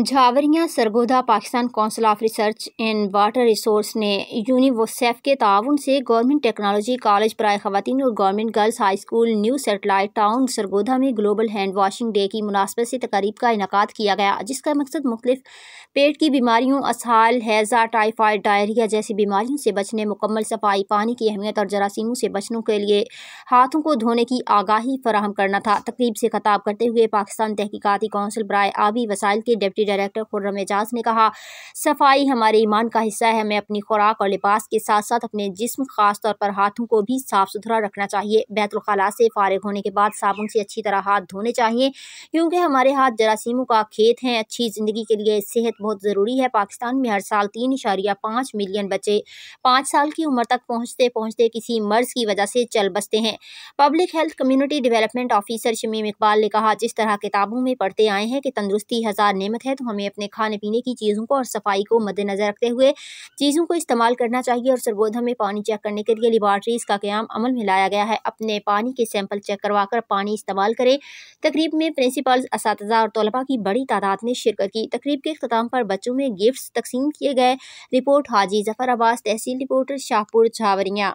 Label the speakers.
Speaker 1: جھاوریاں Sargodha Pakistan Council of Research in Water Resource نے UNICEF کے تعاون سے گورنمنٹ ٹیکنالوجی کالج برائے خواتین اور government girls high school New Satellite Town Sargodha میں گلوبل ہینڈ واشنگ ڈے کی مناسبت سے تقریب کا انعقاد کیا گیا، جس کا مقصد مختلف پیٹ کی بیماریوں، اسہال، ہیضہ، ٹائیفائڈ، ڈائریا جیسی بیماریوں سے بچنے، مکمل صفائی، پانی کی اہمیت اور جراثیموں سے بچنے کے لیے ہاتھوں کو دھونے کی آگاہی فراہم کرنا تھا۔ تقریب سے خطاب کرتے ہوئے پاکستان تحقیقاتی کونسل برائے آبی وسائل کے ڈپٹی ڈائریکٹر خرم اعجاز نے کہا، صفائی ہمارے ایمان کا حصہ ہے، ہمیں اپنی خوراک اور لباس کے ساتھ ساتھ اپنے جسم، خاص طور پر ہاتھوں کو بھی صاف ستھرا رکھنا چاہیے۔ بیت الخلاء سے فارغ ہونے کے بعد صابن سے اچھی طرح ہاتھ دھونے چاہیے، کیونکہ ہمارے ہاتھ جراثیموں کا کھیت ہیں۔ اچھی زندگی کے لیے صحت بہت ضروری ہے۔ پاکستان میں ہر سال 3.5 ملین بچے 5 سال کی عمر تک پہنچتے پہنچتے کسی مرض کی وجہ سے چل بستے ہیں۔ Public health community development officer Shamim Iqbal نے کہا، جس طرح کتابوں میں پڑھتے آئے ہیں کہ تندرستی ہزار نعمت ہے، تو ہمیں اپنے کھانے پینے کی چیزوں کو اور صفائی کو مد نظر رکھتے ہوئے چیزوں کو استعمال کرنا چاہیے۔ اور سرگودا میں پانی چیک کرنے کے لیے لیبارٹریز کا قیام عمل میں لایا گیا ہے۔ اپنے پانی کے سیمپل چیک کروا کر پانی استعمال کریں۔ تقریب میں پرنسپلز، اساتذہ اور طلباء کی بڑی تعداد نے شرکت کی۔ تقریب کے اختتام پر بچوں میں گفٹس تقسیم کیے گئے۔ رپورٹ حاجی ظفر عباس، تحصیل رپورٹر، شاہپور، جھاوریاں۔